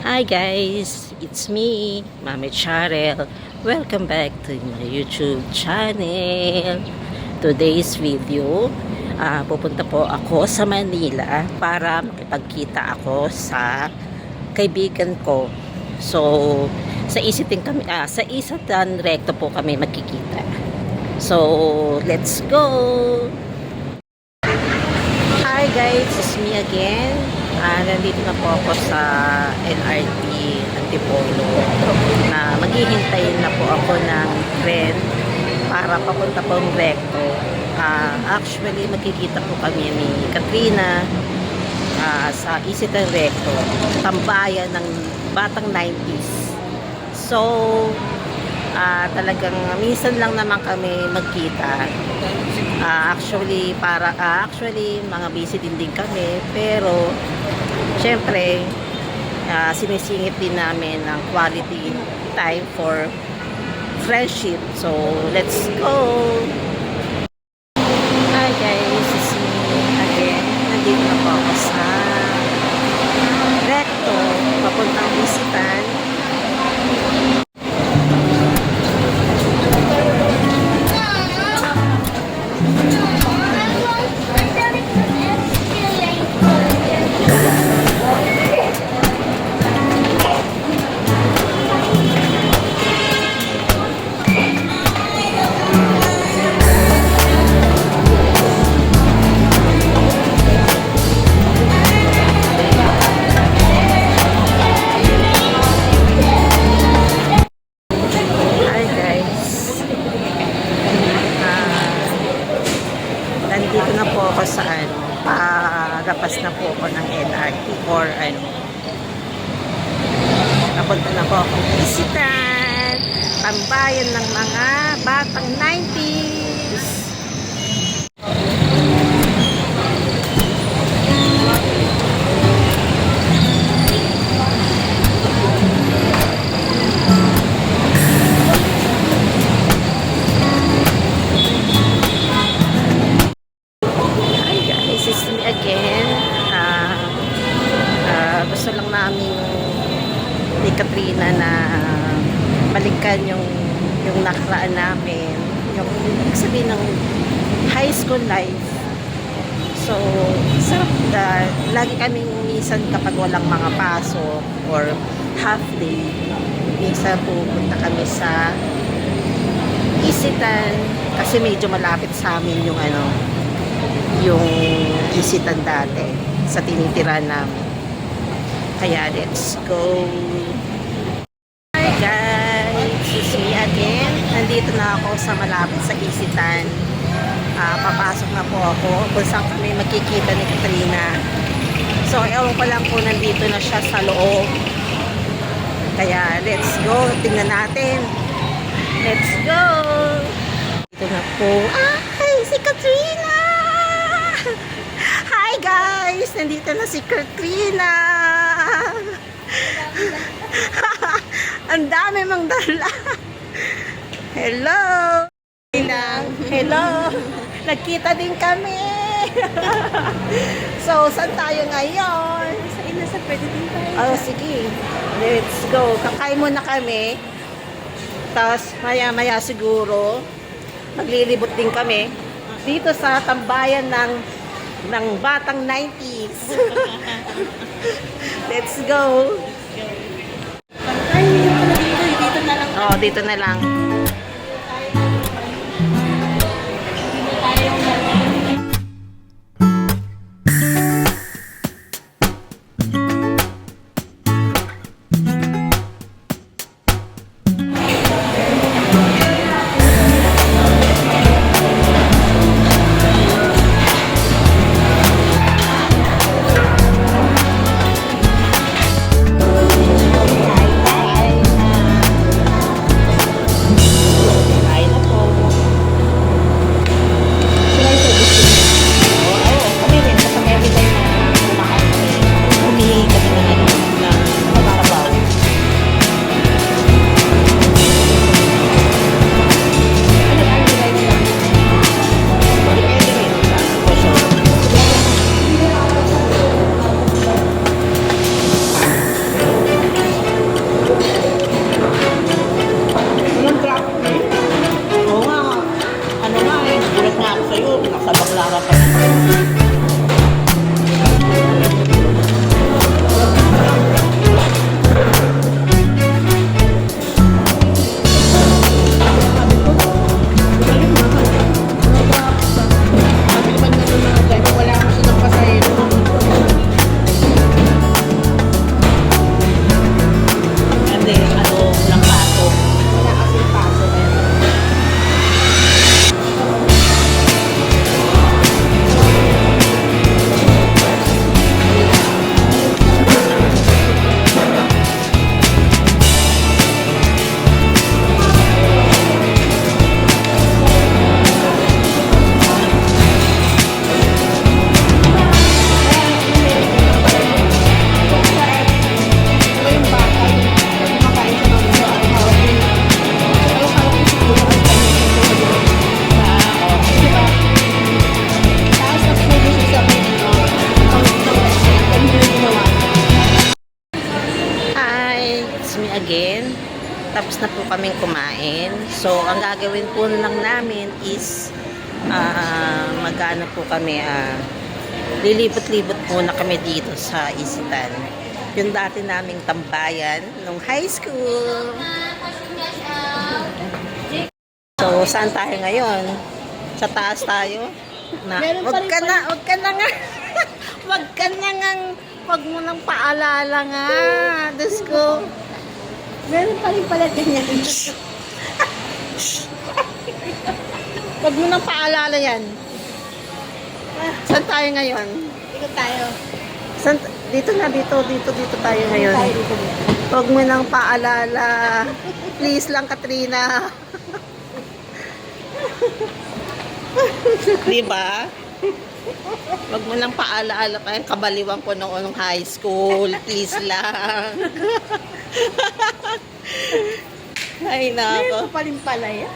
Hi guys, it's me, Mami Charel. Welcome back to my YouTube channel. Today's video, pupunta po ako sa Manila para makipagkita ako sa kaibigan ko. So, sa Isatan Recto po kami magkikita. So, let's go! Hi guys, it's me again. Nandito na po ako sa LRT Antipolo na maghihintayin na po ako ng tren para papunta pong Recto. Actually, magkikita po kami ni Katrina sa Isatan Recto, tambayan ng batang 90s. So, talagang minsan lang naman kami magkita. Actually mga busy din kami, pero syempre sinisingit din namin ng quality time for friendship. So let's go. Hi guys, it's me again. Nandito na po ako sa Recto papuntang Isatan. Nandito na po ako sa palapas na po ako ng LRT or napunta na po akong Isatan, tambayan ng mga batang 90s. Again, gusto lang namin ni Katrina na balikan yung nakaraan namin, yung sabihin ng high school life. So, sarap lagi kaming minsan kapag walang mga pasok or half day, minsan pupunta kami sa Isatan kasi medyo malapit sa amin yung yung Isatan dati sa tinitira namin. Kaya let's go. Hi guys, it's me again. Nandito na ako sa malapit sa Isatan. Papasok na po ako kung saan kami magkikita ni Katrina. So ewan ko lang po, nandito na siya sa loob. Kaya let's go, tingnan natin. Let's go. Dito na po. Ay, si Katrina! Hi guys! Nandito na si Katrina! Ang dami mang dala! Hello! Hello! Nagkita din kami! So, saan tayo ngayon? Sa Inasa, pwede din tayo. Oh, sige. Let's go. Kakain muna kami. Tapos, maya-maya siguro, maglilibot din kami dito sa tambayan ng batang 90s. Let's go. Ay, dito na lang. Oh, dito na lang. again. Tapos na po kaming kumain. So, ang gagawin po lang namin is mag-ano po kami, lilibot-libot muna kami dito sa Isitan. Yung dati naming tambayan nung high school. So, saan tayo ngayon? Sa taas tayo? Meron pa Wag rin ka pala- na, wag ka na nga. Wag ka na nga. Wag mo nang paalala nga. Diyos ko. Meron pa rin pala ganyan. Wag mo nang paalala yan. Saan tayo ngayon? Ikot tayo. Saan, dito tayo ngayon. Tayo dito. Wag mo nang paalala. Please lang, Katrina. Diba? Wag mo nang paalaala pa yung kabaliwan ko noong high school. Please lang. Ay, Meron nako. pa rin pala yan.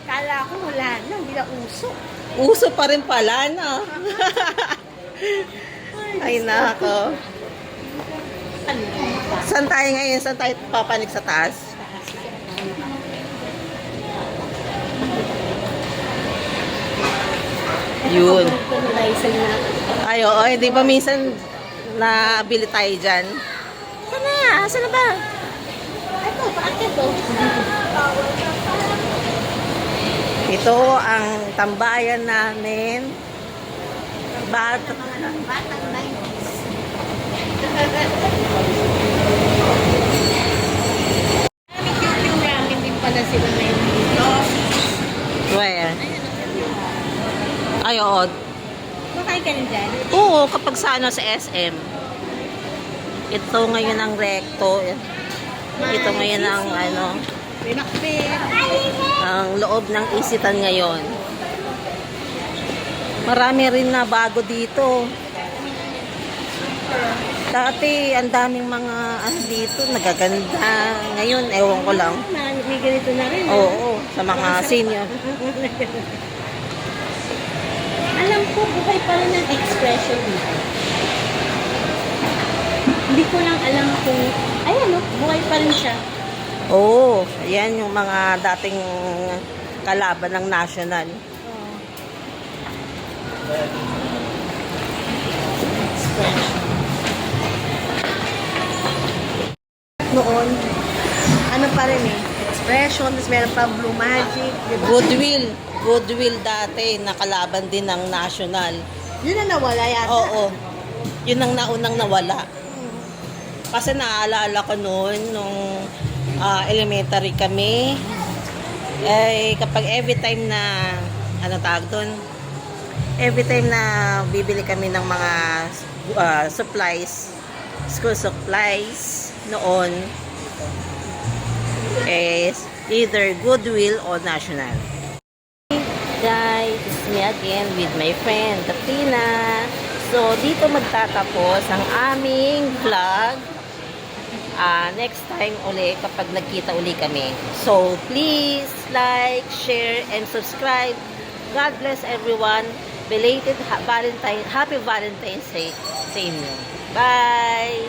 Kala ko wala na, hindi na uso. Uso pa rin pala, no? Ay, nako. Ano pa? Saan tayo ngayon? Saan tayo papanik sa taas? Yun. Ay, oo. Hindi ba minsan nabili tayo dyan? Saan na? Saan na ba? Ito, paakit to. Ito ang tambayan namin. Batang 90s. May cute yung ramen din pala sila ngayon dito. Where? Ay, oo. Makain ka rin dyan? Oo, kapag sa ano, sa SM. Ito ngayon ang recto. Ito ngayon ang ano, May makbet. ang loob ng Isitan ngayon. Marami rin na bago dito. Dati, ang daming mga ano dito, nagaganda. Ngayon, ewan ko lang. May ganito na rin. Oo, sa mga senior. Alam ko, buhay pa rin ang expression dito. Hindi ko lang alam kung, ayan o, buhay pa rin siya. Oo, yan yung mga dating kalaban ng national. Oh. Noon, ano pa rin eh, expression, tapos meron pa Blue Magic, di ba? Goodwill dati, nakalaban din ng national. Yun na nawala yata. Oo, yun ang naunang nawala. Kasi naaalala ko noon, nung elementary kami, eh, kapag every time na, ano tawag doon? Every time na bibili kami ng mga supplies, school supplies, noon, is either Goodwill or National. Guys, it's me again with my friend, Katrina. So, dito magtatapos ang aming vlog. Next time uli kapag nagkita uli kami. So, please like, share, and subscribe. God bless everyone. Belated Happy Valentine's Day sa inyo. Bye!